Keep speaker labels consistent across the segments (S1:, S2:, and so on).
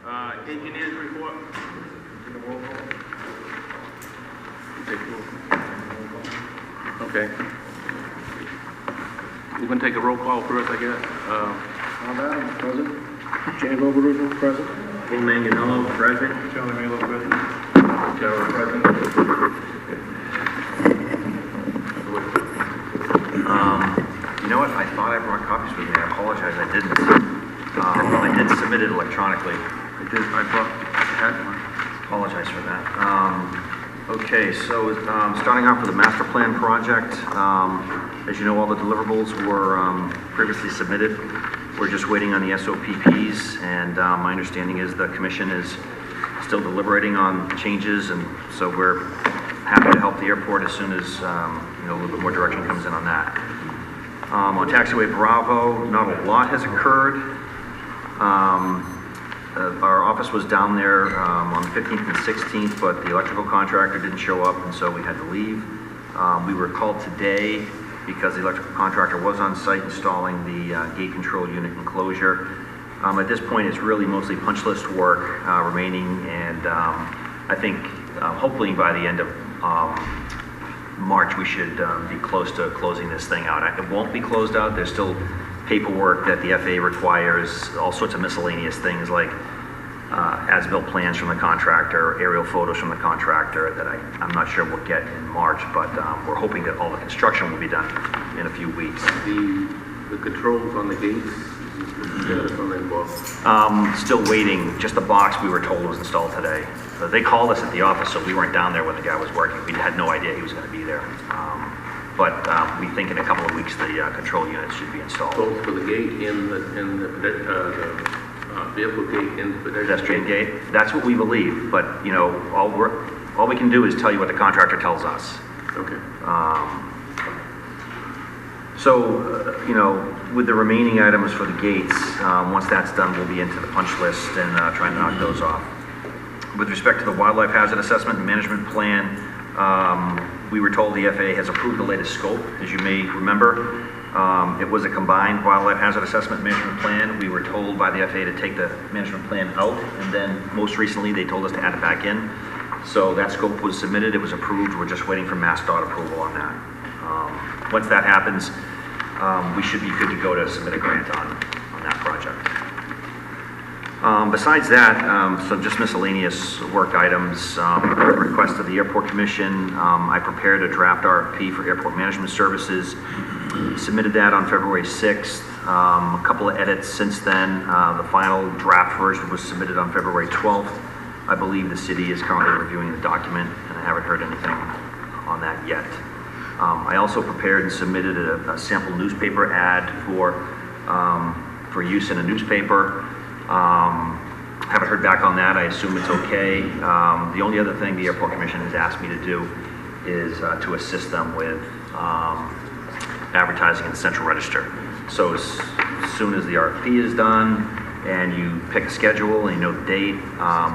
S1: Engineers report. Okay. We're going to take a roll call first, I guess.
S2: Madam President. James Overruler, present.
S3: Full Manganello, present.
S2: Charlie Melo, present.
S3: Carol, present. You know what? I thought I brought copies with me. I apologize, I didn't. I did submit it electronically.
S1: I had one.
S3: Apologize for that. Okay, so starting off with the master plan project, as you know, all the deliverables were previously submitted. We're just waiting on the SOPPs, and my understanding is the commission is still deliberating on changes, and so we're happy to help the airport as soon as a little bit more direction comes in on that. On taxiway Bravo, not a lot has occurred. Our office was down there on the 15th and 16th, but the electrical contractor didn't show up, and so we had to leave. We were called today because the electrical contractor was on site installing the gate control unit enclosure. At this point, it's really mostly punch list work remaining, and I think hopefully by the end of March, we should be close to closing this thing out. It won't be closed out. There's still paperwork that the FAA requires, all sorts of miscellaneous things like as-built plans from the contractor, aerial photos from the contractor that I'm not sure we'll get in March, but we're hoping that all the construction will be done in a few weeks.
S1: The controls on the gates, status on that box?
S3: Still waiting. Just the box we were told was installed today. They called us at the office, so we weren't down there when the guy was working. We had no idea he was going to be there. But we think in a couple of weeks the control units should be installed.
S1: Both for the gate and the vehicle gate and the
S3: Pedestrian gate. That's what we believe. But all we can do is tell you what the contractor tells us.
S1: Okay.
S3: With the remaining items for the gates, once that's done, we'll be into the punch list and try and knock those off. With respect to the wildlife hazard assessment and management plan, we were told the FAA has approved the latest scope. As you may remember, it was a combined wildlife hazard assessment management plan. We were told by the FAA to take the management plan out, and then most recently they told us to add it back in. So that scope was submitted, it was approved. We're just waiting for MassDOT approval on that. Once that happens, we should be good to go to submit a grant on that project. Besides that, some just miscellaneous work items. Request of the Airport Commission, I prepared a draft RFP for airport management services. Submitted that on February 6th. A couple of edits since then. The final draft version was submitted on February 12th. I believe the city is currently reviewing the document, and I haven't heard anything on that yet. I also prepared and submitted a sample newspaper ad for use in a newspaper. Haven't heard back on that. I assume it's okay. The only other thing the Airport Commission has asked me to do is to assist them with advertising in the Central Register. So as soon as the RFP is done and you pick a schedule and you know the date,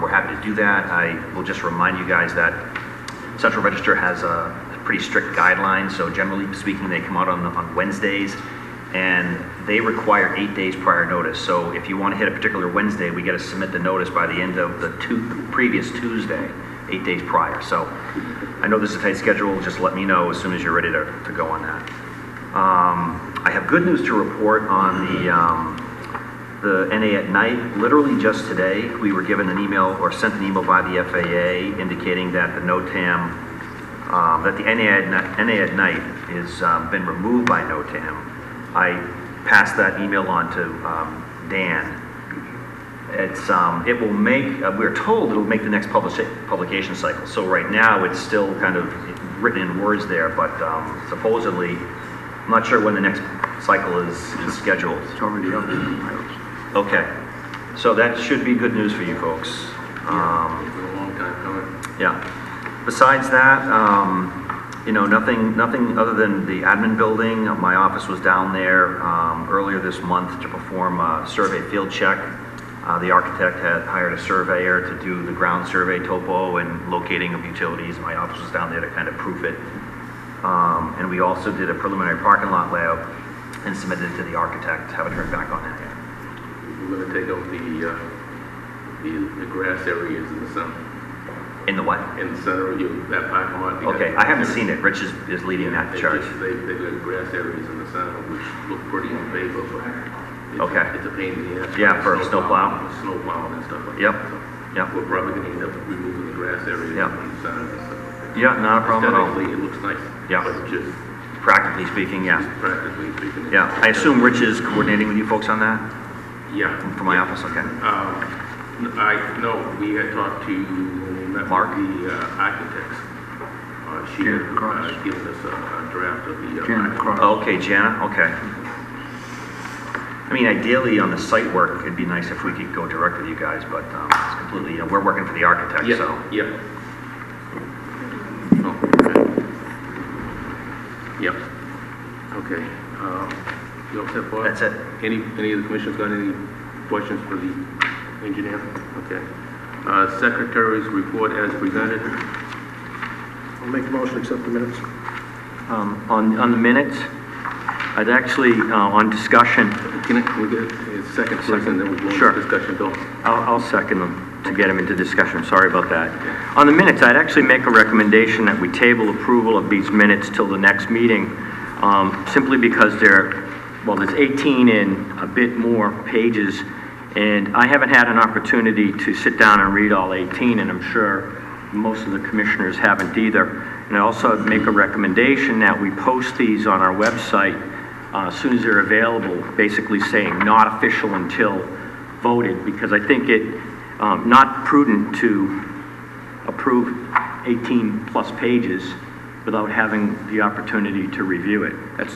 S3: we're happy to do that. I will just remind you guys that Central Register has a pretty strict guidelines. So generally speaking, they come out on Wednesdays, and they require 8 days prior notice. So if you want to hit a particular Wednesday, we got to submit the notice by the end of the previous Tuesday, 8 days prior. So I know this is a tight schedule. Just let me know as soon as you're ready to go on that. I have good news to report on the NA at night. Literally just today, we were given an email or sent an email by the FAA indicating that the NOTAM, that the NA at night has been removed by NOTAM. I passed that email on to Dan. It will make, we're told it'll make the next publication cycle. So right now it's still kind of written in words there, but supposedly, I'm not sure when the next cycle is scheduled.
S1: It's already up in the files.
S3: Okay, so that should be good news for you folks.
S1: Yeah, it's been a long time coming.
S3: Yeah. Besides that, nothing other than the admin building. My office was down there earlier this month to perform a survey field check. The architect had hired a surveyor to do the ground survey topo and locating of utilities. My office was down there to kind of proof it. And we also did a preliminary parking lot layout and submitted it to the architect. Haven't heard back on that yet.
S1: We're going to take out the grass areas in the center.
S3: In the what?
S1: In the center of that parking lot.
S3: Okay, I haven't seen it. Rich is leading that charge.
S1: They've got grass areas in the center which look pretty in favor, but
S3: Okay.
S1: it's a pain in the ass.
S3: Yeah, for a snowplow.
S1: Snow plowing and stuff like
S3: Yep.
S1: that. So
S3: Yep.
S1: we're probably gonna end up removing the grass areas
S3: Yep.
S1: in the center and stuff.
S3: Yeah, not a problem at all.
S1: Aesthetically, it looks nice.
S3: Yeah.
S1: But just
S3: Practically speaking, yeah.
S1: practically speaking.
S3: Yeah, I assume Rich is coordinating with you folks on that
S1: Yeah.
S3: from my office, okay?
S1: No, we had talked to, when we met
S3: Mark?
S1: with the architects. She had
S2: Janet Cross.
S1: given us a draft of the.
S2: Janet Cross.
S3: Oh, okay, Jana, okay. I mean, ideally, on the site work, it'd be nice if we could go direct with you guys, but it's completely, we're working for the architect,
S1: Yeah,
S3: so.
S1: yeah. Oh, okay. Yep. Okay. You all set, Bob?
S3: That's it.
S1: Any of the commissioners got any questions for the engineer? Okay. Secretary's report as presented.
S2: I'll make a motion to accept the minutes.
S4: On the minutes, I'd actually, on discussion,
S1: Can we get a second first and then we'll go
S4: Sure.
S1: into discussion, Bill?
S4: I'll second them to get them into discussion. Sorry about that. On the minutes, I'd actually make a recommendation that we table approval of these minutes till the next meeting, simply because there's 18 and a bit more pages, and I haven't had an opportunity to sit down and read all 18, and I'm sure most of the commissioners haven't either. And I also make a recommendation that we post these on our website as soon as they're available, basically saying not official until voted, because I think it not prudent to approve 18 plus pages without having the opportunity to review it. That's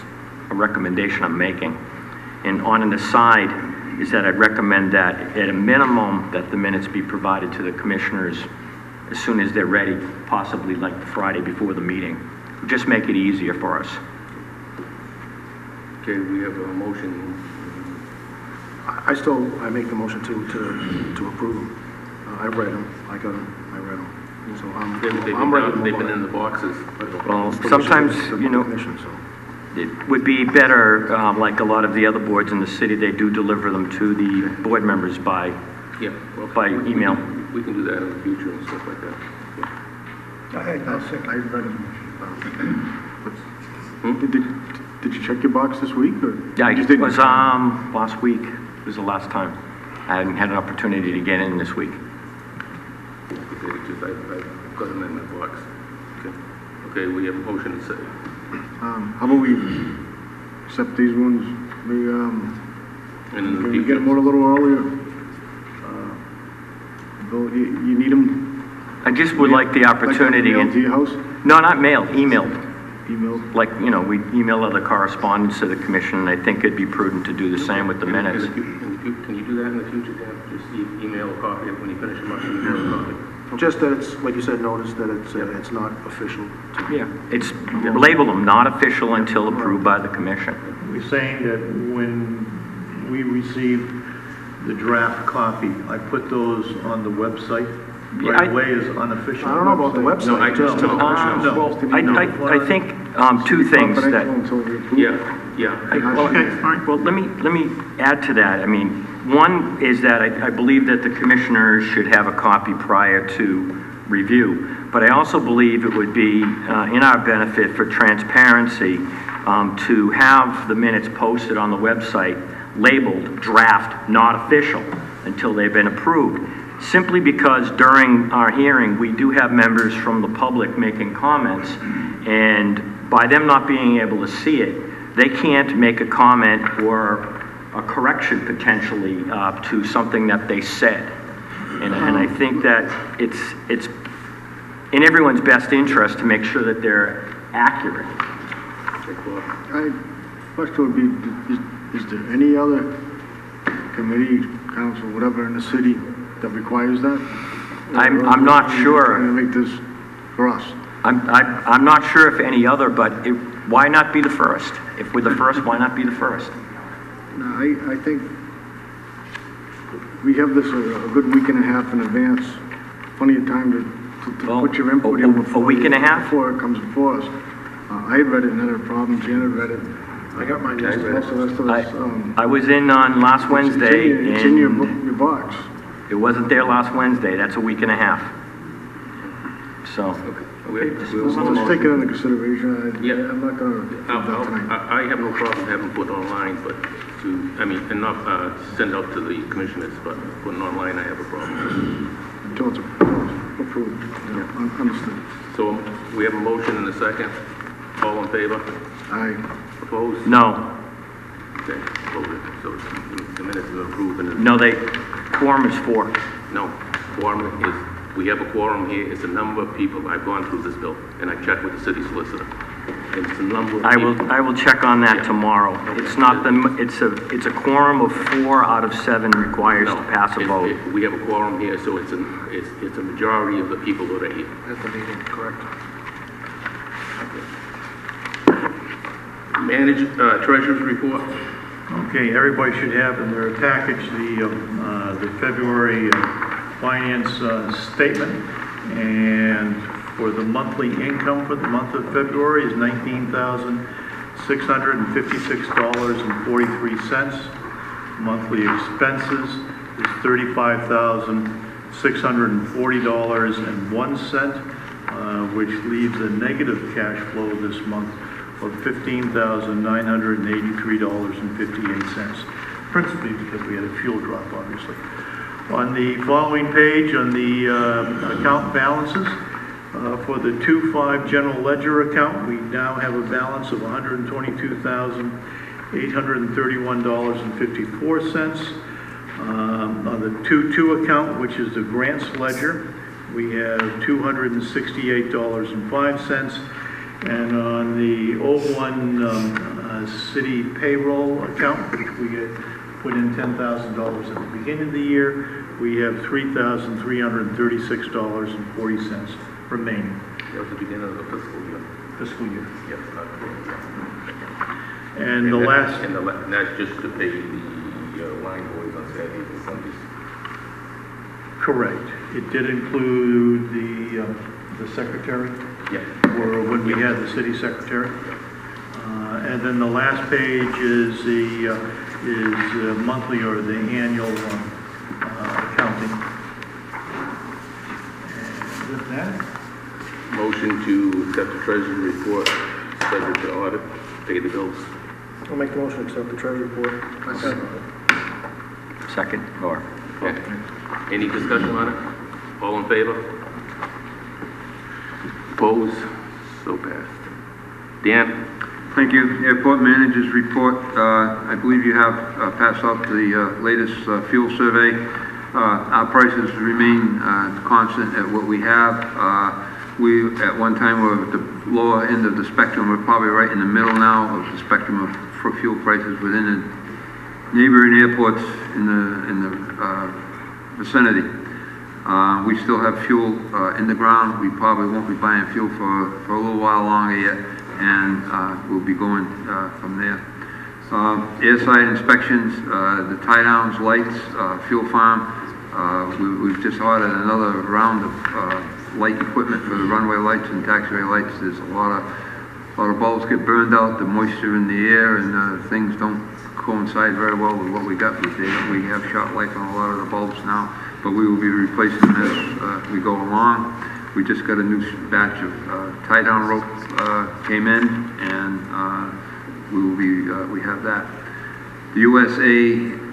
S4: a recommendation I'm making. And on an aside is that I'd recommend that at a minimum that the minutes be provided to the commissioners as soon as they're ready, possibly like the Friday before the meeting. Just make it easier for us.
S1: Okay, we have a motion.
S2: I make the motion to approve them. I read them, I got them, I read them. So I'm ready to move
S1: They've been in
S2: on.
S1: the boxes.
S4: Well, sometimes, you know,
S2: Commission, so.
S4: it would be better, like a lot of the other boards in the city, they do deliver them to the board members by
S1: Yeah. Well,
S4: by email.
S1: We can do that in the future and stuff like that. Yeah.
S2: I read them. Did you check your box this week, or?
S4: Yeah,
S2: you just
S4: it
S2: didn't?
S4: was, last week was the last time. I hadn't had an opportunity to get in this week.
S1: Okay, just I've got them in my box. Okay. Okay, we have a motion to say.
S2: How about we accept these ones,
S1: And in the
S2: can we get
S1: future.
S2: them out a little earlier? Bill, you need them?
S4: I just would like the opportunity,
S2: Like mailed to
S4: and,
S2: your house?
S4: no, not mailed, emailed.
S2: Emailed?
S4: Like, you know, we email other correspondence to the commission, and I think it'd be prudent to do the same with the minutes.
S1: Can you do that in the future, Dan? Just email a copy when you finish them up, email a copy.
S2: Just that it's, like you said, notice that it's not official.
S4: Yeah, it's, label them not official until approved by the commission.
S5: We're saying that when we receive the draft copy, I put those on the website
S4: Yeah,
S5: right away as unofficial.
S2: I don't know about the website.
S1: No, I just don't.
S4: I think, two things that,
S2: Confidential until we approve.
S1: Yeah.
S4: okay, all right, well, let me add to that. I mean, one is that I believe that the commissioners should have a copy prior to review, but I also believe it would be in our benefit for transparency to have the minutes posted on the website labeled draft not official until they've been approved. Simply because during our hearing, we do have members from the public making comments, and by them not being able to see it, they can't make a comment or a correction potentially to something that they said. And I think that it's in everyone's best interest to make sure that they're accurate.
S2: Question would be, is there any other committee, council, whatever in the city that requires that?
S4: I'm not sure.
S2: Trying to make this for us.
S4: I'm not sure if any other, but why not be the first? If we're the first, why not be the first?
S2: No, I think we have this a good week and a half in advance, plenty of time to
S4: Well,
S2: put your input in
S4: a week and a half?
S2: before it comes before us. I had read it and had a problem, Janet read it. I got mine yesterday. Most of the rest of us,
S4: I was in on last Wednesday,
S2: it's in your
S4: and
S2: box.
S4: It wasn't there last Wednesday, that's a week and a half. So,
S2: Let's take it into consideration.
S1: Yeah.
S2: I'm not gonna vote tonight.
S1: I have no problem having put online, but and not send out to the commissioners, but putting online, I have a problem.
S2: Until it's approved. Yeah, understood.
S1: So we have a motion and a second. All in favor?
S2: Aye.
S1: Opposed?
S4: no,
S1: Okay, voted. So the minutes are approved and
S4: no, quorum is 4.
S1: no, quorum is, we have a quorum here. It's a number of people. I've gone through this bill and I checked with the city solicitor. It's a number of people.
S4: I will check on that
S1: Yeah.
S4: tomorrow. It's not it's a quorum of 4 out of 7 requires
S1: No,
S4: to pass a vote.
S1: we have a quorum here, so it's a majority of the people that are here.
S2: At the meeting, correct.
S1: Treasurer's report.
S5: Okay, everybody should have in their package the February finance statement, and for the monthly income for the month of February is $19,656.43. Monthly expenses is $35,640.01, which leaves a negative cash flow this month of $15,983.58, principally because we had a fuel drop, obviously. On the following page, on the account balances, for the 2-5 general ledger account, we now have a balance of $122,831.54. On the 2-2 account, which is the grants ledger, we have $268.05. And on the 01 city payroll account, which we had put in $10,000 at the beginning of the year, we have $3,336.40 remaining.
S1: That was the beginning of the fiscal year. Yes.
S5: And the last,
S1: And that's just to pay the line boys on Saturdays and Sundays.
S5: correct. It did include the secretary,
S1: Yeah.
S5: or when we had the city secretary. And then the last page is the monthly or the annual accounting. And with that,
S1: Motion to accept the treasurer's report, subject to audit, pay the bills.
S2: I'll make the motion to accept the treasury report.
S4: Second, or,
S1: Okay. Any discussion on it? All in favor? Opposed? So passed. Dan?
S6: Thank you. Airport Manager's Report. I believe you have passed out the latest fuel survey. Our prices remain constant at what we have. We, at one time, were at the lower end of the spectrum. We're probably right in the middle now of the spectrum for fuel prices within the neighboring airports in the vicinity. We still have fuel in the ground. We probably won't be buying fuel for a little while longer yet, and we'll be going from there. Airside inspections, the tie-downs, lights, fuel farm. We've just ordered another round of light equipment for the runway lights and taxiway lights. There's a lot of bulbs get burned out, the moisture in the air, and things don't coincide very well with what we got. We have short life on a lot of the bulbs now, but we will be replacing them as we go along. We just got a new batch of tie-down rope came in, and we have that. The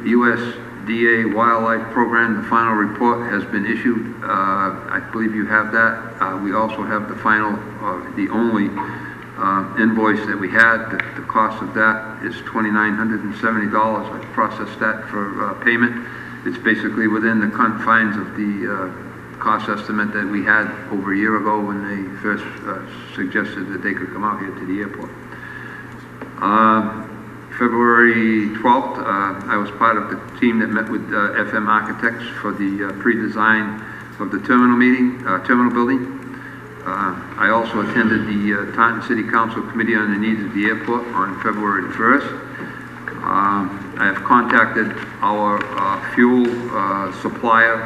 S6: USDA Wildlife Program, the final report has been issued. I believe you have that. We also have the final, the only invoice that we had. The cost of that is $2,970. I processed that for payment. It's basically within the confines of the cost estimate that we had over a year ago when they first suggested that they could come out here to the airport. February 12th, I was part of the team that met with FM Architects for the pre-design of the terminal building. I also attended the Taunton City Council Committee on the Needs of the Airport on February 1st. I have contacted our fuel supplier,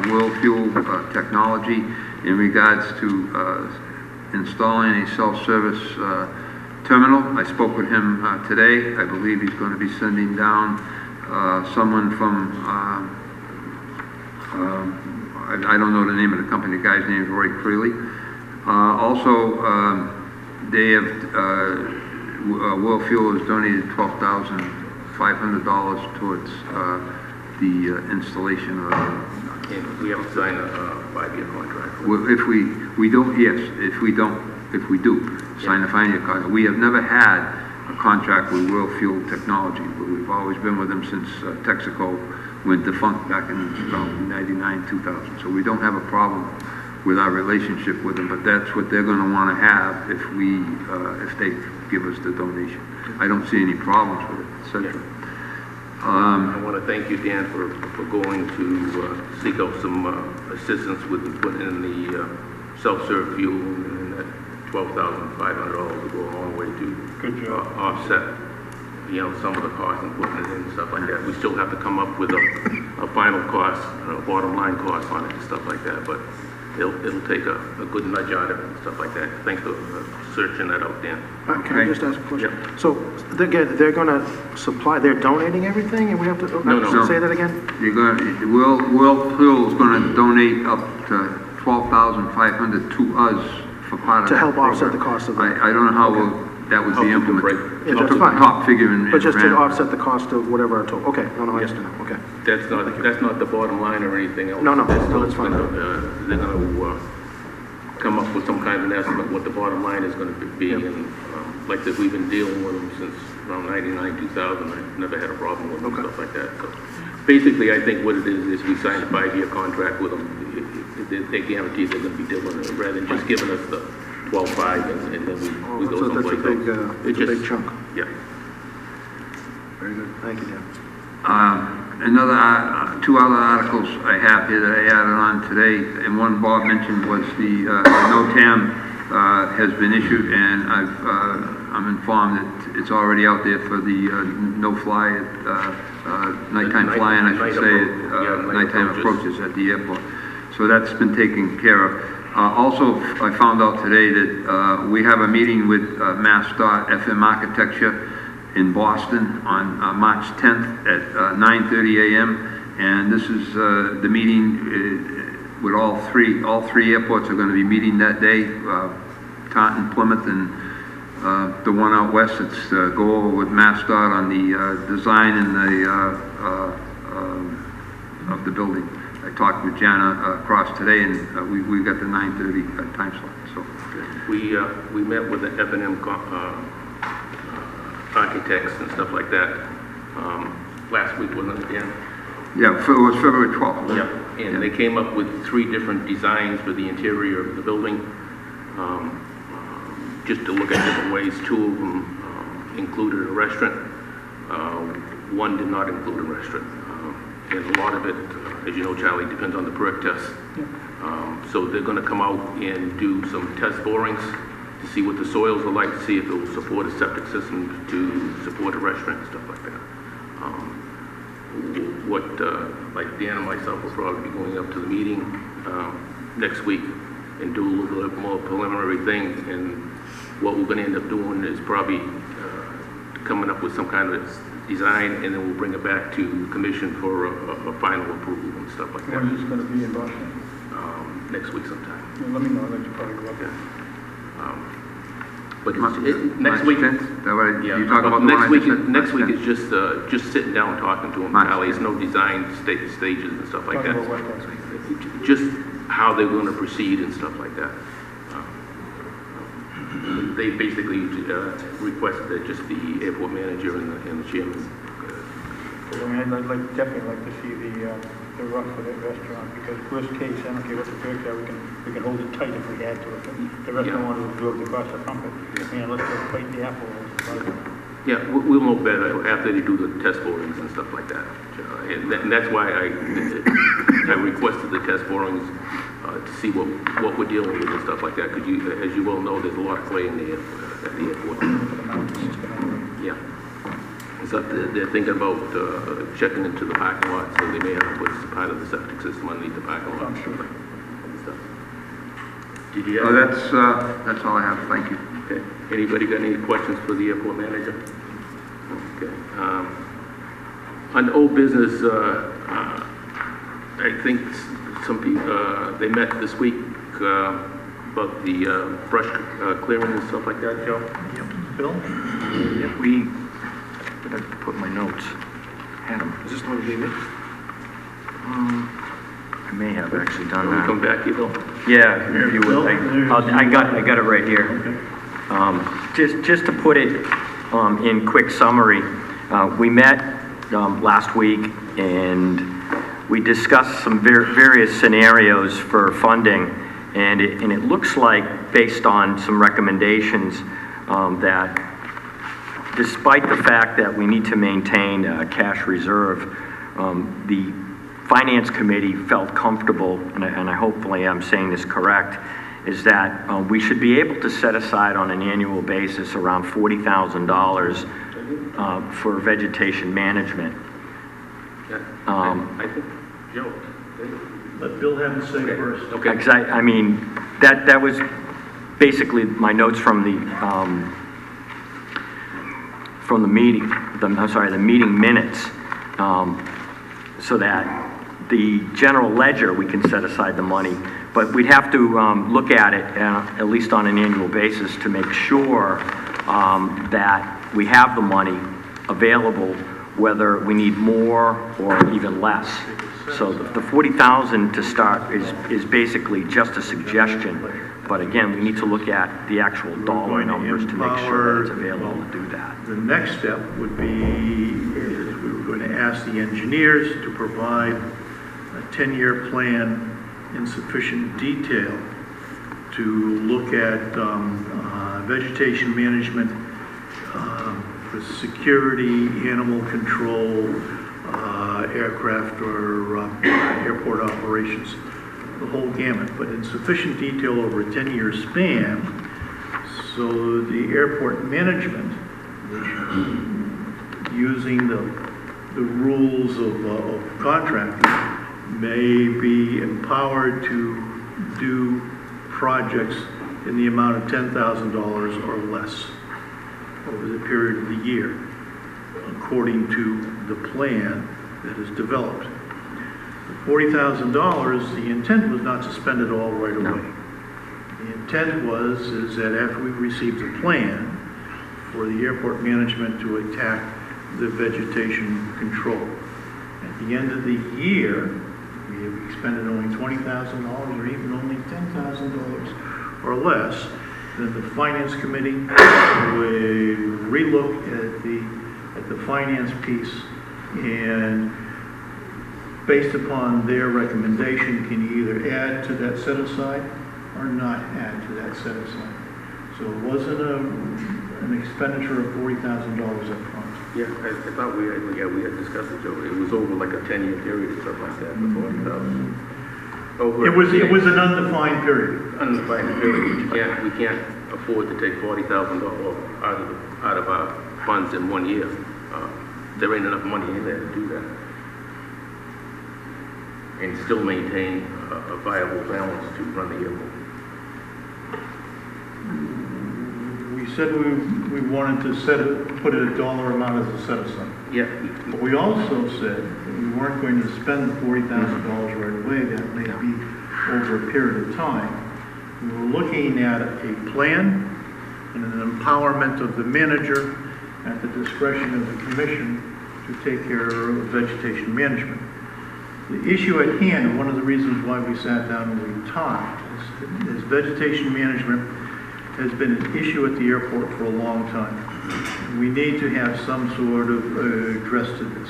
S6: World Fuel Technology, in regards to installing a self-service terminal. I spoke with him today. I believe he's going to be sending down someone from I don't know the name of the company, the guy's name is Roy Creeley. Also, they have, World Fuel has donated $12,500 towards the installation of.
S1: And we haven't signed a 5-year contract.
S6: Well, if we don't, yes, if we do sign a 5-year contract. We have never had a contract with World Fuel Technology, but we've always been with them since Texaco went defunct back in 99, 2000. So we don't have a problem with our relationship with them, but that's what they're going to want to have if they give us the donation. I don't see any problems with it. So,
S1: I want to thank you, Dan, for going to seek out some assistance with putting in the self-serve fuel, and that $12,500 will go a long way to offset, some of the costs and putting it in and stuff like that. We still have to come up with a final cost, a bottom line cost on it and stuff like that, but it'll take a good nudge on it and stuff like that. Thanks for searching that out, Dan.
S2: Can I just ask a question?
S1: Yep.
S2: So, they're gonna supply, they're donating everything, and we have to,
S1: No.
S2: say that again?
S6: World Fuel is going to donate up to $12,500 to us for part of
S2: To
S6: that
S2: help offset
S6: program.
S2: the cost of it.
S6: I don't know how that would
S1: How
S6: be
S1: we can
S6: implemented.
S2: Yeah, that's
S6: Took the
S2: fine.
S6: top figure and.
S2: But just to
S6: ran-
S2: offset the cost of whatever I told, okay, no, I understand, okay.
S1: That's not the bottom line or anything else.
S2: No,
S1: They're still
S2: that's fine.
S1: They're gonna come up with some kind of an estimate what the bottom line is gonna be, and like that, we've been dealing with them since around 99, 2000. I've never had a problem with them,
S2: Okay.
S1: stuff like that. So basically, I think what it is we signed a 5-year contract with them. They guarantee they're gonna be doing it, rather than just giving us the 12.5 and then we go
S2: So that's a
S1: someplace
S2: big,
S1: else.
S2: it's a big chunk.
S1: Yeah.
S2: Very good, thank you, Dan.
S6: Two other articles I have here that I added on today, and one Bob mentioned was the NOTAM has been issued, and I'm informed that it's already out there for the no-fly, nighttime flying, I should say, nighttime approaches at the airport. So that's been taken care of. Also, I found out today that we have a meeting with MassDOT FM Architecture in Boston on March 10th at 9:30 a.m. And this is the meeting with all three airports are going to be meeting that day, Taunton, Plymouth, and the one out west. It's go over with MassDOT on the design and of the building. I talked with Jana Cross today, and we got the 9:30 time slot. So
S1: We met with the F&M architects and stuff like that last week, wasn't it, Dan?
S6: yeah, it was February 12th.
S1: Yeah. And they came up with 3 different designs for the interior of the building, just to look at different ways. 2 of them included a restaurant. 1 did not include a restaurant. And a lot of it, as you know, Charlie, depends on the perk test. So they're going to come out and do some test borings to see what the soils are like, to see if it will support a septic system to support a restaurant and stuff like that. Like Dan and myself will probably be going up to the meeting next week and do a little bit more preliminary thing. And what we're going to end up doing is probably coming up with some kind of design, and then we'll bring it back to commission for a final approval and stuff like that.
S7: When is this going to be in Boston?
S1: Next week sometime.
S7: Well, let me know, I'd like to probably go up there.
S1: But next week,
S6: Is that what
S1: yeah.
S6: you talk about? The
S1: Next
S6: one I
S1: week,
S6: just said?
S1: next week
S6: March
S1: is just sitting down talking to them.
S6: March
S1: Charlie, it's
S6: 10th.
S1: no design stages and stuff like
S7: Talking
S1: that.
S7: about what next week?
S1: Just how they're going to proceed and stuff like that. They basically requested that just the airport manager and the chairman.
S7: I mean, I'd definitely like to see the rough for that restaurant, because worst case, I don't care what the perks are, we can hold it tight if we had to. If the restaurant wanted to absorb the cost of pump it, let's just bite the apple.
S1: Yeah, we'll know better after they do the test borings and stuff like that. And that's why I requested the test borings to see what we're dealing with and stuff like that. Because as you well know, there's a lot of clay in the at the airport. Yeah. So they're thinking about checking into the parking lot, so they may have to put part of the septic system underneath the parking lot.
S7: I'm sure.
S1: And stuff. Did you
S6: Oh,
S1: have?
S6: that's all I have. Thank you.
S1: Okay. Anybody got any questions for the airport manager? Okay. On old business, I think some people, they met this week about the brush clearing and stuff like that, Joe.
S5: Yep. Bill?
S4: Yeah, I put my notes. Had 'em.
S2: Is this the one we made?
S4: I may have actually done
S1: When we come
S4: that.
S1: back, you know.
S4: Yeah, if you
S5: Bill,
S4: would.
S5: there's-
S4: I got it right here.
S5: Okay.
S4: Just to put it in quick summary, we met last week and we discussed some various scenarios for funding, and it looks like, based on some recommendations, that despite the fact that we need to maintain a cash reserve, the Finance Committee felt comfortable, and I hopefully I'm saying this correct, is that we should be able to set aside on an annual basis around $40,000 for vegetation management.
S1: Yeah. I think, Joe.
S5: Let Bill have it say
S1: Okay.
S5: first.
S1: Okay.
S4: Because I mean, that was basically my notes from the meeting, the meeting minutes, so that the general ledger, we can set aside the money, but we'd have to look at it at least on an annual basis to make sure that we have the money available, whether we need more or even less. So the 40,000 to start is basically just a suggestion, but again, we need to look at the actual dollar numbers to make sure that it's available to do that.
S5: The next step would be, is we were going to ask the engineers to provide a 10-year plan in sufficient detail to look at vegetation management, for security, animal control, aircraft or airport operations, the whole gamut, but in sufficient detail over a 10-year span, so the airport management, using the rules of contracting, may be empowered to do projects in the amount of $10,000 or less over the period of the year, according to the plan that is developed. The $40,000, the intent was not to spend it all right away. The intent is that after we received a plan for the airport management to attack the vegetation control. At the end of the year, we have expended only $20,000 or even only $10,000 or less, then the Finance Committee would relook at the finance piece, and based upon their recommendation, can either add to that set aside or not add to that set aside. So it wasn't an expenditure of $40,000 up front.
S1: Yeah, I thought we had discussed it, Joe. It was over like a 10-year period or something like that, the 40,000.
S5: It was an undefined period.
S1: Undefined period. We can't afford to take $40,000 out of our funds in 1 year. There ain't enough money in there to do that. And still maintain a viable balance to run the airport.
S5: We said we wanted to put a dollar amount as a set aside.
S1: Yeah.
S5: But we also said that we weren't going to spend $40,000 right away. That may be over a period of time. We were looking at a plan and an empowerment of the manager at the discretion of the commission to take care of vegetation management. The issue at hand, and one of the reasons why we sat down and we talked, is vegetation management has been an issue at the airport for a long time. We need to have some sort of address to this.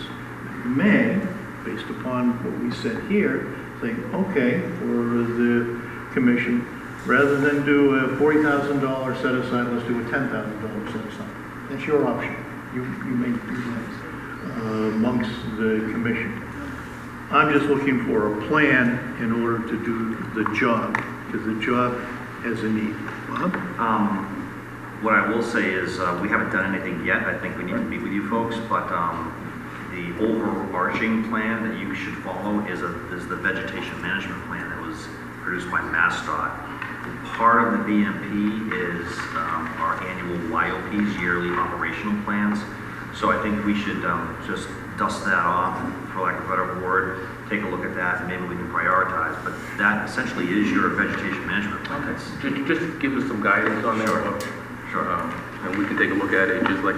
S5: We may, based upon what we said here, say, okay, for the commission, rather than do a $40,000 set aside, let's do a $10,000 set aside. That's your option. You may do that amongst the commission. I'm just looking for a plan in order to do the job, because the job has a need. Bob?
S3: What I will say is we haven't done anything yet. I think we need to meet with you folks, but the overarching plan that you should follow is the vegetation management plan that was produced by MassDOT. Part of the VMP is our annual YOPs, yearly operational plans. So I think we should just dust that off, for lack of a better word, take a look at that, and maybe we can prioritize. But that essentially is your vegetation management plan. That's,
S1: Just give us some guidance on there.
S3: Sure.
S1: And we can take a look at it, just like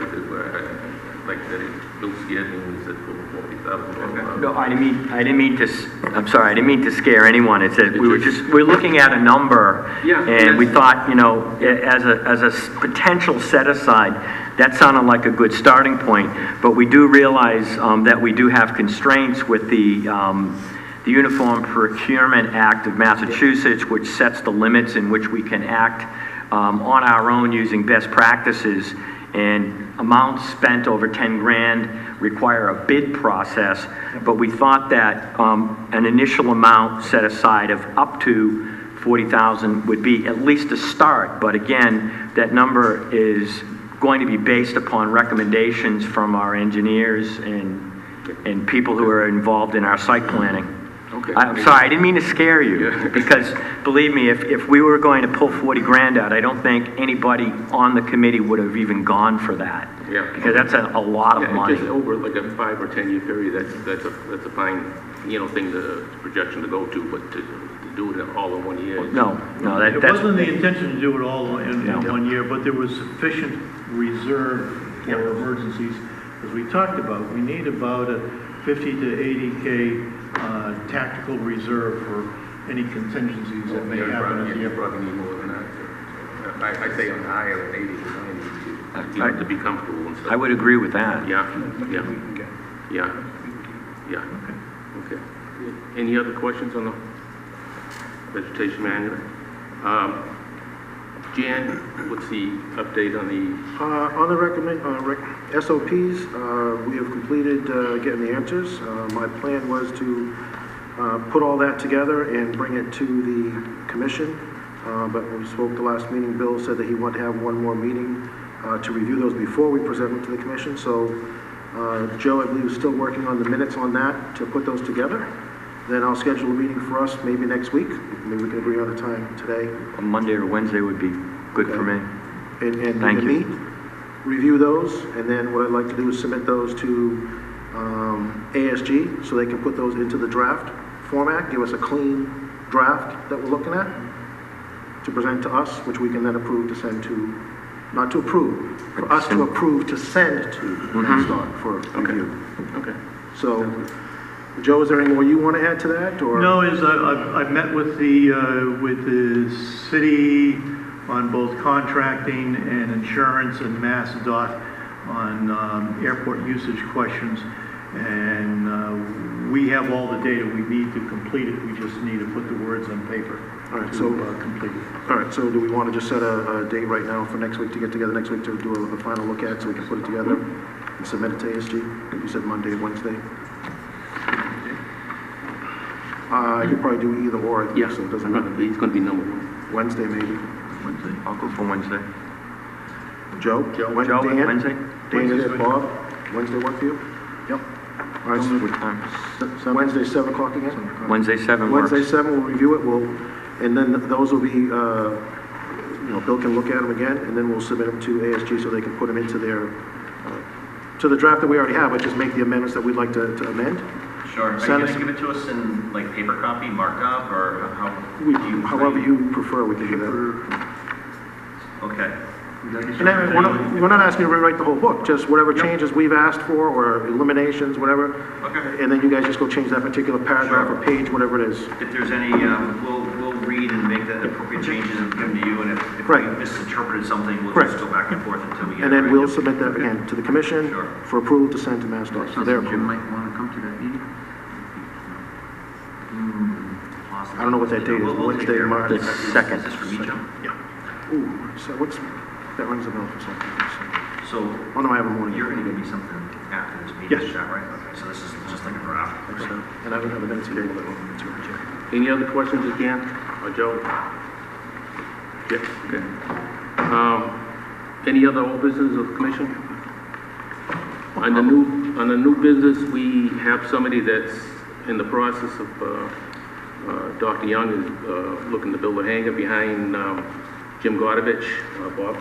S1: Bill scared me when he said for 40,000.
S4: No, I didn't mean to, I'm sorry, I didn't mean to scare anyone. It's that we're looking at a number.
S1: Yeah,
S4: And we
S1: yes.
S4: thought, as a potential set aside, that sounded like a good starting point. But we do realize that we do have constraints with the Uniform Procurement Act of Massachusetts, which sets the limits in which we can act on our own using best practices. And amounts spent over 10 grand require a bid process, but we thought that an initial amount set aside of up to 40,000 would be at least a start. But again, that number is going to be based upon recommendations from our engineers and people who are involved in our site planning.
S1: Okay.
S4: I'm sorry, I didn't mean to scare you,
S1: Yeah.
S4: because believe me, if we were going to pull 40 grand out, I don't think anybody on the committee would have even gone for that.
S1: Yeah.
S4: Because that's a lot of money.
S1: Just over like a 5 or 10 year period, that's a fine, thing, projection to go to, but to do it all in 1 year.
S4: No,
S5: It
S4: that's...
S5: wasn't the intention to do it all in
S4: No.
S5: 1 year, but there was sufficient reserve for emergencies. As we talked about, we need about a 50 to 80K tactical reserve for any contingencies that may happen at the airport.
S1: Probably need more than that. I say on higher than 80 to 90, to be comfortable and stuff.
S4: I would agree with that.
S1: Yeah. Okay. Any other questions on the vegetation manual? Jan, what's the update on the?
S2: On the SOPs, we have completed getting the answers. My plan was to put all that together and bring it to the commission. But when we spoke the last meeting, Bill said that he wanted to have one more meeting to review those before we present them to the commission. So Joe, I believe, is still working on the minutes on that to put those together. Then I'll schedule a meeting for us maybe next week. Maybe we can agree on a time today.
S4: A Monday or Wednesday would be good for me.
S2: And
S4: Thank you.
S2: meet, review those, and then what I'd like to do is submit those to ASG so they can put those into the draft format, give us a clean draft that we're looking at to present to us, which we can then approve to send to, not to approve, for us to approve to send to NASDOT for review.
S1: Okay.
S2: So, Joe, is there any more you want to add to that, or?
S5: No, I've met with the city on both contracting and insurance and MassDOT on airport usage questions, and we have all the data we need to complete it. We just need to put the words on paper to complete it.
S2: All right, so do we want to just set a date right now for next week to get together next week to do a final look at, so we can put it together and submit it to ASG? You said Monday, Wednesday? I could probably do either or, I think, so it doesn't matter.
S1: He's going to be number one.
S2: Wednesday, maybe.
S4: Wednesday. I'll go for Wednesday.
S2: Joe?
S4: Joe,
S2: Dan?
S4: Wednesday?
S2: Dan, is it Bob? Wednesday work for you? Yep. All right,
S4: What time?
S2: Wednesday, 7 o'clock again?
S4: Wednesday, 7 works.
S2: Wednesday, 7, we'll review it, and then those will be, Bill can look at them again, and then we'll submit them to ASG so they can put them into their, to the draft that we already have, but just make the amendments that we'd like to amend.
S3: Sure. Are you
S2: Send
S3: going
S2: us-
S3: to give it to us in like paper copy, markup, or how?
S2: However you prefer, we can do that.
S3: Okay.
S2: And then we're not asking you to rewrite the whole book, just whatever changes we've asked for, or eliminations, whatever.
S3: Okay.
S2: And then you guys just go change that particular paragraph
S3: Sure.
S2: or page, whatever it is.
S3: If there's any, we'll read and make the appropriate changes and give them to you, and if we
S2: Right.
S3: misinterpreted something, we'll
S2: Right.
S3: just go back and forth until we get
S2: And
S3: it
S2: then
S3: right.
S2: we'll submit that again to the commission
S3: Sure.
S2: for approval to send to MassDOT for
S6: Sounds
S2: their
S6: like Jim
S2: approval.
S6: might want to come to that meeting.
S3: Possibly.
S2: I don't know what that date is,
S3: We'll take
S2: Wednesday,
S3: care of it.
S2: March.
S4: The second.
S3: Is this for me, Joe?
S2: Ooh, so that rings a bell for something.
S3: So
S2: Oh, no, I have a morning.
S3: you're going to give me something after this meeting,
S2: Yes.
S3: chat, right? Okay, so this is just like a draft.
S2: And I don't have a minutes here.
S1: Any other questions again, or Joe? Yeah, okay. Any other old business of the commission? On the new business, we have somebody that's in the process of, Dr. Young is looking to build a hangar behind Jim Godovich. Bob?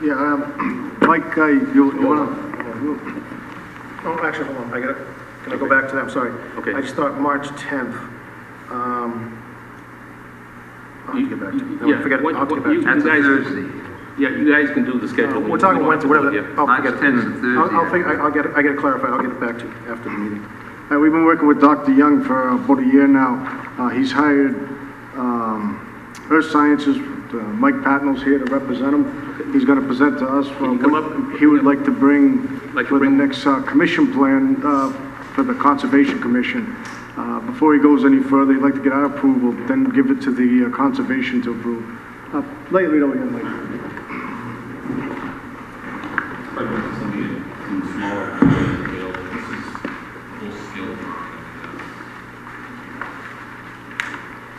S8: Yeah, Mike, you want to
S2: Oh, actually, hold on, can I go back to that, I'm sorry.
S1: Okay.
S2: I just thought March 10th. I'll have to get back to you. No,
S1: Yeah,
S2: forget it,
S1: what-
S2: I'll have to get
S1: what you-
S2: back to you.
S6: That's a Thursday.
S1: Yeah, you guys can do the schedule.
S2: We're talking Wednesday, whatever,
S1: Yeah.
S2: I'll
S6: March
S2: forget it.
S6: 10th is a Thursday.
S2: I'll get it clarified, I'll get it back to you after the meeting.
S8: We've been working with Dr. Young for about a year now. He's hired Earth Sciences, Mike Patnell's here to represent him. He's going to present to us
S1: Can you come up
S8: what
S1: and-
S8: he would like to bring
S1: Like to
S8: for the
S1: bring-
S8: next commission plan for the Conservation Commission. Before he goes any further, he'd like to get our approval, then give it to the Conservation to approve. Read over again, Mike.
S9: I'd like to something in smaller scale. This is full scale.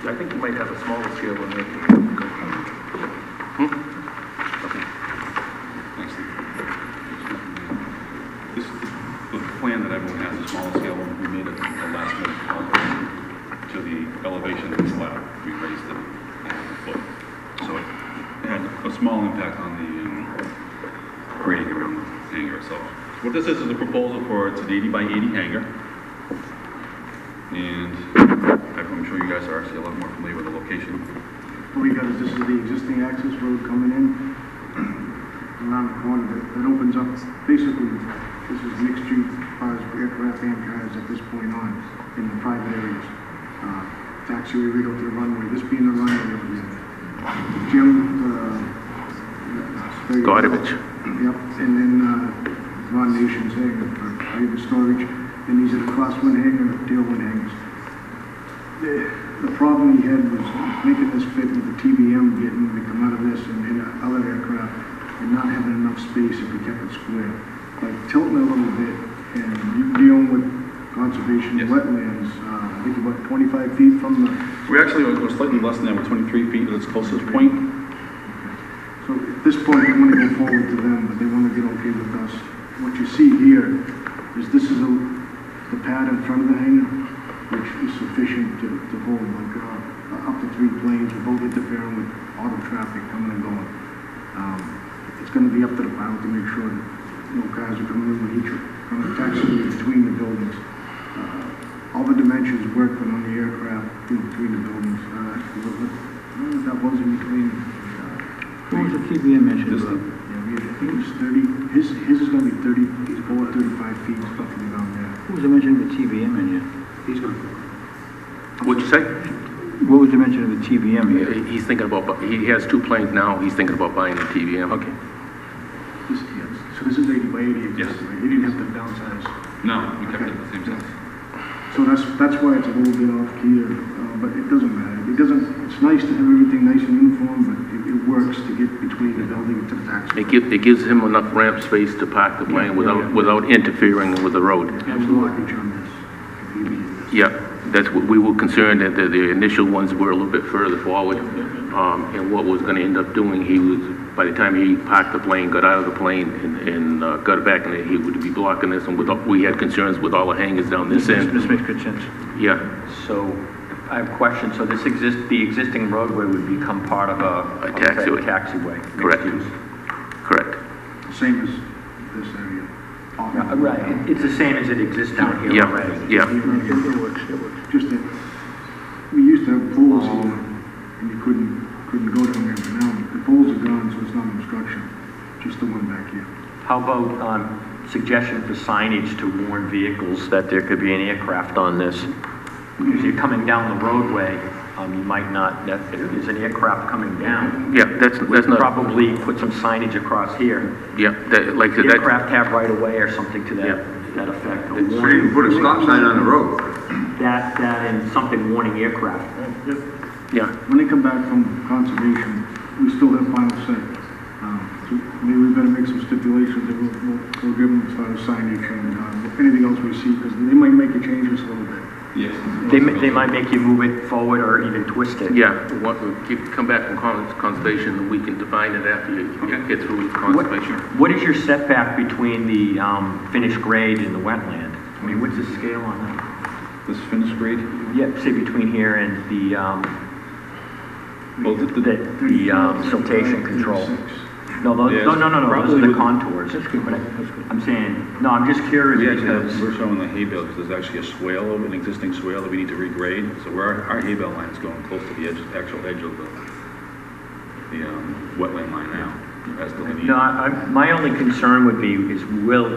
S1: I think you might have a smaller scale than that.
S9: Thanks. This, the plan that everyone has, a smaller scale, we made a last minute alteration to the elevation of the slab. We raised it a foot. So it had a small impact on the grading around the hangar itself. What this is a proposal for, it's an 80 by 80 hangar. And I'm sure you guys are actually a lot more familiar with the location.
S8: What we got is, this is the existing access road coming in around the corner that opens up. Basically, this is mixed use as far as aircraft and cars at this point on in the private areas. Taxiway right up to the runway, this being the runway over there. Jim,
S1: Gardovich.
S8: Yep, and then Ron Nation's hangar for labor storage, and these are the crosswind hangar and the tailwind hangars. The problem he had was making this fit with the TBM getting to come out of this and other aircraft and not having enough space if we kept it square. Like tilting a little bit, and you dealing with conservation
S9: Yes.
S8: wetlands, I think about 25 feet from the,
S9: We actually were slightly less than that, we're 23 feet at its closest point.
S8: so at this point, they want to go forward to them, but they want to get okay with us. What you see here is this is the pad in front of the hangar, which is sufficient to hold like up to 3 planes without interfering with auto traffic coming and going. It's going to be up to the pilot to make sure that no cars are coming in with each from the taxiway between the buildings. All the dimensions work when on the aircraft in between the buildings. That was in between.
S7: What was the TBM mentioned
S9: This
S7: about?
S8: Yeah, I think it was 30. His is going to be 34, 35 feet, something around there.
S7: What was the mention of the TBM in here?
S2: He's gonna,
S1: What'd you say?
S7: What was the mention of the TBM here?
S1: He's thinking about, he has 2 planes now, he's thinking about buying the TBM.
S7: Okay.
S8: So this is 80 by 80 existing,
S9: Yes.
S8: right? He didn't have to downsize.
S9: No, we kept it the same size.
S8: So that's why it's a little bit off key, but it doesn't matter. It's nice to have everything nice and uniform, but it works to get between the building and to the taxiway.
S1: It gives him enough ramp space to park the plane without interfering with the road.
S8: Absolutely. On this.
S1: Yeah, that's what we were concerned that the initial ones were a little bit further forward. And what was gonna end up doing, by the time he parked the plane, got out of the plane and got it back, and he would be blocking this, and we had concerns with all the hangars down this end.
S7: This makes good sense.
S1: Yeah,
S4: So I have a question. So the existing roadway would become part of
S1: A taxiway.
S4: taxiway.
S1: Correct.
S4: mixed use.
S1: correct.
S8: Same as this area.
S4: Right, it's the same as it exists down here
S1: Yeah,
S4: already.
S1: yeah.
S7: It works, it works.
S8: Just that we used to have poles here, and you couldn't go down there, but now the poles are gone, so it's not an obstruction. Just the one back here.
S4: How about suggestion for signage to warn vehicles that there could be an aircraft on this? Because you're coming down the roadway, you might not, if there's an aircraft coming down,
S1: Yeah, that's not,
S4: probably put some signage across here.
S1: yeah, like, that,
S4: Aircraft have right of way or something to
S1: Yeah.
S4: that effect. or
S6: So you can
S4: warning-
S6: put a stop sign on the road.
S4: That and something warning aircraft.
S1: yeah,
S8: When they come back from conservation, we still have final say. So maybe we better make some stipulations that we'll give them as far as signage and anything else we see, because they might make a changes a little bit.
S9: Yes.
S4: They might make you move it forward or even twist it.
S1: yeah. Come back from conservation, and we can define it after you get through with conservation.
S4: What is your setback between the finished grade and the wetland? I mean, what's the scale on that?
S9: This finished grade?
S4: Yeah, say between here and the
S9: Well,
S4: siltation control.
S8: 36.
S4: No, those,
S9: Yes,
S4: no, those
S9: probably
S4: are the
S9: with-
S4: contours.
S7: That's good,
S4: But
S7: that's good.
S4: I'm saying, No, I'm just curious
S9: We actually
S4: because,
S9: we're showing the hay bale, because there's actually a swale, an existing swale that we need to regrade. So our hay bale line is going close to the actual edge of the wetland line now. As delineated.
S4: no, my only concern would be is will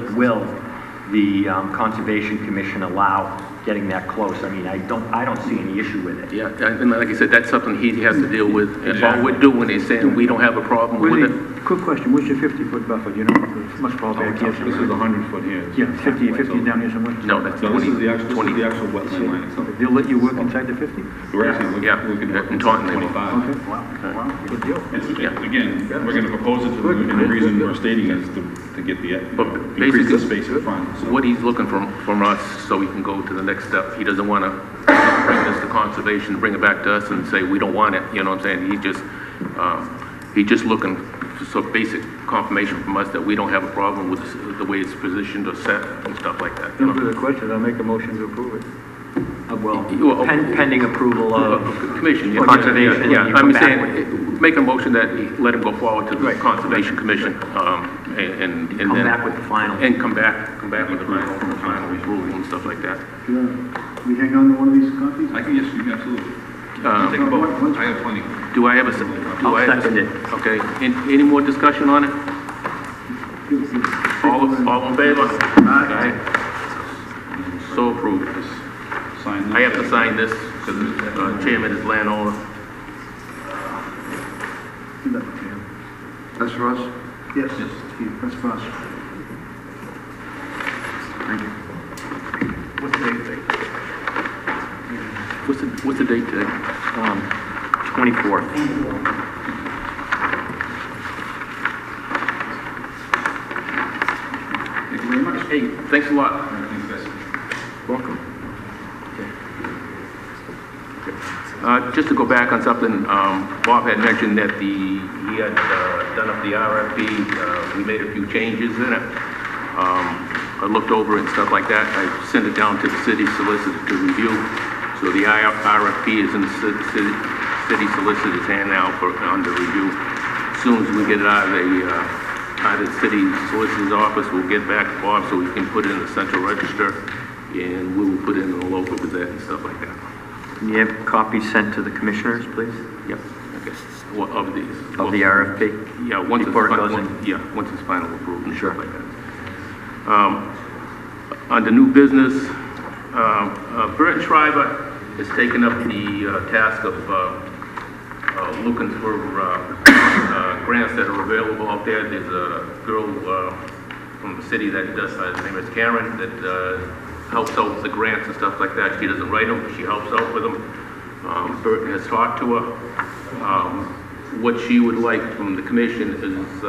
S4: the Conservation Commission allow getting that close? I mean, I don't see any issue with it.
S1: Yeah, and like I said, that's something he has to deal with. And all we're doing is saying we don't have a problem with it.
S7: Quick question, what's your 50-foot buffer, do you know? It must fall back here.
S9: This is 100 foot here.
S7: Yeah, 50 down here somewhere?
S1: No, that's
S9: So
S1: 20.
S9: this is the actual wetland line itself.
S7: They'll let you work inside the 50?
S9: We're actually
S1: Yeah,
S9: looking at
S1: in Taunton, they will.
S9: 25.
S7: Okay, wow, good deal.
S9: Again, we're going to propose it to them, and the reason we're stating is to get the,
S1: But
S9: increase the
S1: basically,
S9: space in front. So
S1: what he's looking from us, so we can go to the next step. He doesn't want to bring this to conservation, bring it back to us and say, we don't want it, you know what I'm saying? He's just looking for some basic confirmation from us that we don't have a problem with the way it's positioned or set and stuff like that. You
S7: No
S1: know?
S7: further questions, I'll make a motion to approve it.
S4: Well,
S1: Well,
S4: pending approval of
S1: Commission, yeah.
S4: Conservation,
S1: Yeah,
S4: you
S1: I'm
S4: come back
S1: saying, make a motion that he let him go forward to the Conservation Commission, and
S4: come
S1: then.
S4: back with the final.
S1: And come back with the final approval and stuff like that.
S8: We hang on to one of these copies?
S9: I can, yes, you can absolutely. Take a
S1: Uh,
S9: vote. I have plenty.
S1: Do I have a,
S4: I'll second it.
S1: Okay, any more discussion on it? All in favor? Aye. So approved.
S9: Sign
S1: I have to sign this, because chairman is landowner.
S6: That's for us?
S8: Yes, that's for us.
S6: Thank you.
S1: What's the date today? What's the date today?
S4: 24th.
S1: Thank you very much. Hey, thanks a lot. Welcome. Just to go back on something, Bob had mentioned that he had done up the RFP. We made a few changes in it. I looked over it and stuff like that. I sent it down to the city solicitor to review. So the RFP is in the city solicitor's hand now for under review. As soon as we get it out of the city solicitor's office, we'll get back to Bob so we can put it in the central register, and we will put it in the local gazette and stuff like that.
S4: Can you have copies sent to the commissioners, please?
S1: Yep, okay. Well, of these.
S4: Of the RFP?
S1: Yeah, once it's,
S4: Before it goes in?
S1: yeah, once it's final approved and
S4: Sure.
S1: stuff like that. Under new business, Burton Schreiber has taken up the task of looking for grants that are available out there. There's a girl from the city that does, her name is Karen, that helps out with the grants and stuff like that. She doesn't write them, she helps out with them. Burton has talked to her. What she would like from the commission is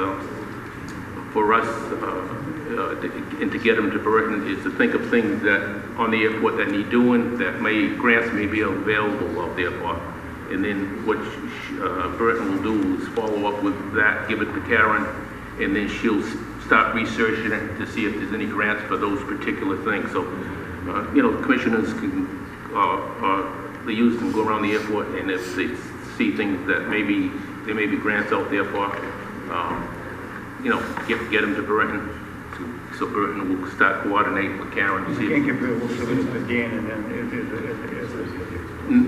S1: for us and to get them to Burton is to think of things that on the airport that need doing, that grants may be available out there for. And then what Burton will do is follow up with that, give it to Karen, and then she'll start researching it to see if there's any grants for those particular things. So, commissioners can, they use them, go around the airport, and if they see things that there may be grants out there for, get them to Burton. So Burton will start coordinating with Karen to see.
S7: You can't give it, we'll submit it to Dan and then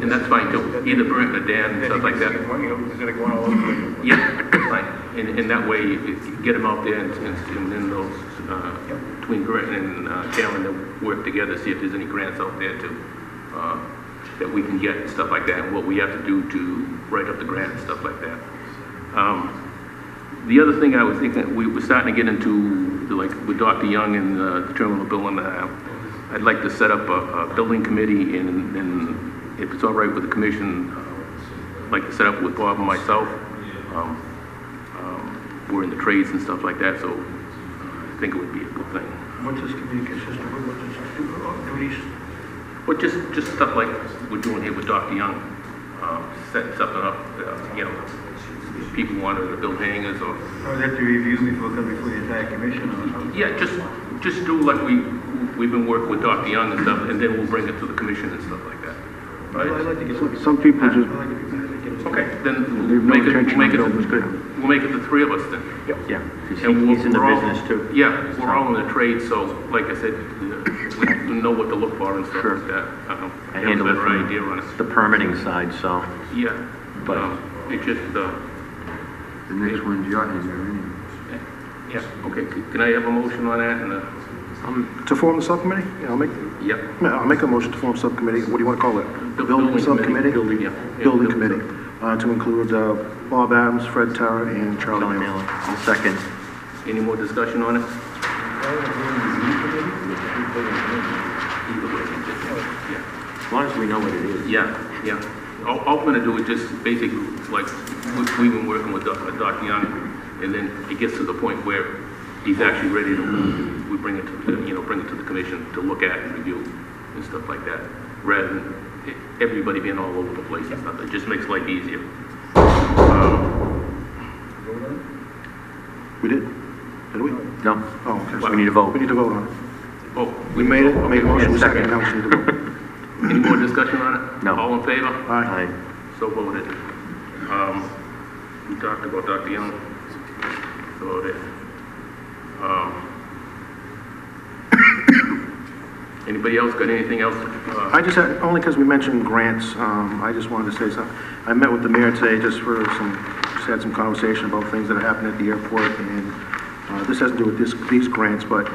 S1: And that's fine too, either Burton or Dan and stuff like that.
S7: Instead of going all over the place.
S1: Yeah, that's fine. And that way, get them out there and then those, between Burton and Karen, they'll work together, see if there's any grants out there to, that we can get and stuff like that, and what we have to do to write up the grant and stuff like that. The other thing I was thinking, we were starting to get into, like with Dr. Young and the terminal building, I'd like to set up a building committee, and if it's all right with the commission, I'd like to set up with Bob and myself. We're in the trades and stuff like that, so I think it would be a good thing.
S7: What's this committee consist of? What's this duties?
S1: But just stuff like we're doing here with Dr. Young, setting something up, if people wanted to build hangars or.
S7: Or that to review before the entire commission or?
S1: Yeah, just do like we've been working with Dr. Young and stuff, and then we'll bring it to the commission and stuff like that.
S7: I'd
S1: Right?
S7: like to get
S8: Some people just,
S1: Okay, then
S8: they have no
S1: make it,
S8: intention
S1: make
S8: of
S1: it,
S8: building.
S1: we'll make it the three of us then.
S4: Yeah, he's
S1: And
S4: in the
S1: we're all-
S4: business too.
S1: Yeah, we're all in the trade, so like I said, we know what to look for and stuff
S4: Sure.
S1: like that.
S4: I
S1: Have a
S4: handle it
S1: better
S4: from
S1: idea on it.
S4: the permitting side, so.
S1: Yeah,
S4: But-
S1: it just,
S6: The next one's your hand, anyway.
S1: yeah, okay, can I have a motion on that and,
S2: To form the subcommittee? Yeah,
S1: yeah.
S2: I'll make a motion to form subcommittee. What do you want to call it?
S1: The
S2: Building subcommittee?
S1: Building, yeah.
S2: Building committee, to include Bob Adams, Fred Tara, and Charlie
S4: Kelly
S2: Naylor.
S4: Naylor. I'll second.
S1: Any more discussion on it? Either way, yeah.
S4: As long as we know what it is.
S1: Yeah, yeah. All we're gonna do is just basically, like, we've been working with Dr. Young, and then it gets to the point where he's actually ready to move. We bring it to, bring it to the commission to look at and review and stuff like that, rather than everybody being all over the place and stuff. It just makes life easier.
S2: We did? Did we?
S4: No?
S2: Oh, okay.
S4: We need to vote.
S2: We need to vote on it.
S1: Oh,
S2: We made it, made a motion, we
S4: Yeah,
S2: seconded,
S4: second.
S2: now we need to vote.
S1: any more discussion on it?
S4: No.
S1: All in favor?
S2: Aye.
S1: So voted. We talked about Dr. Young. So voted. Anybody else got anything else?
S2: I just had, only because we mentioned grants, I just wanted to say something. I met with the mayor today just had some conversation about things that are happening at the airport, and this has to do with these grants, but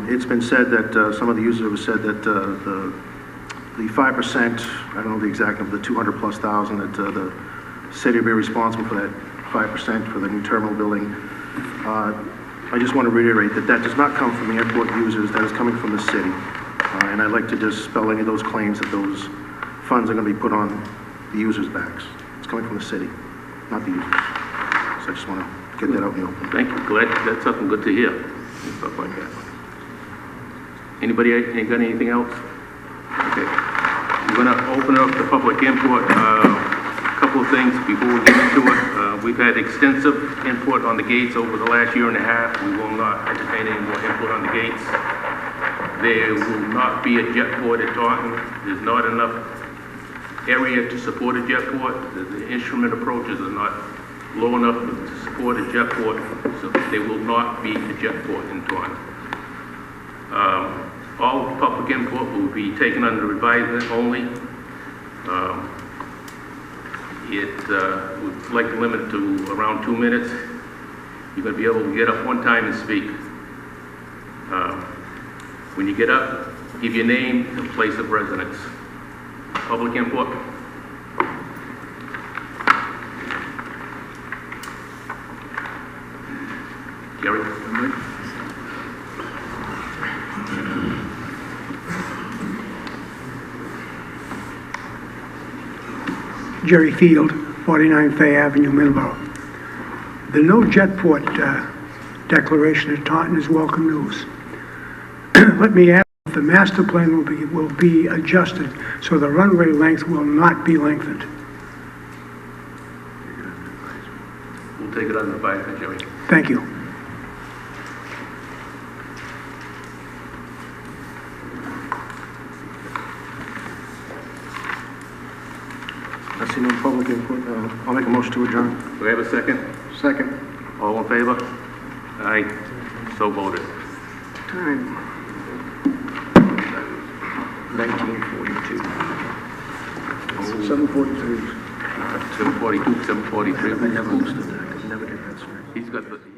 S2: it's been said that, some of the users have said that the 5%, I don't know the exact number, the 200+ thousand, that the city will be responsible for that 5% for the new terminal building. I just want to reiterate that that does not come from the airport users, that is coming from the city. And I'd like to dispel any of those claims that those funds are going to be put on the users' backs. It's coming from the city, not the users. So I just want to get that out in the open.
S1: Thank you, glad, that's something good to hear, and stuff like that. Anybody ain't got anything else? Okay, we're gonna open up the public input. A couple of things before we get into it. We've had extensive input on the gates over the last year and a half. We will not entertain any more input on the gates. There will not be a jet port at Taunton. There's not enough area to support a jet port. The instrument approaches are not low enough to support a jet port, so there will not be a jet port in Taunton. All public input will be taken under advisement only. We'd like to limit it to around 2 minutes. You're going to be able to get up one time and speak. When you get up, give your name and place of residence. Public input. Gary?
S10: Jerry Field, 49 Fay Avenue, Middleborough. The no jet port declaration at Taunton is welcome news. Let me add, the master plan will be adjusted so the runway length will not be lengthened.
S1: We'll take it under advisement, Jerry.
S10: Thank you.
S2: I see no public input. I'll make a motion to adjourn.
S1: Do we have a second?
S2: Second.
S1: All in favor? Aye. So voted.
S2: Time.
S4: 1942.
S2: 7:42.
S1: 7:42, 7:43.
S2: I never understood that. I never did that, sir.
S1: He's got the...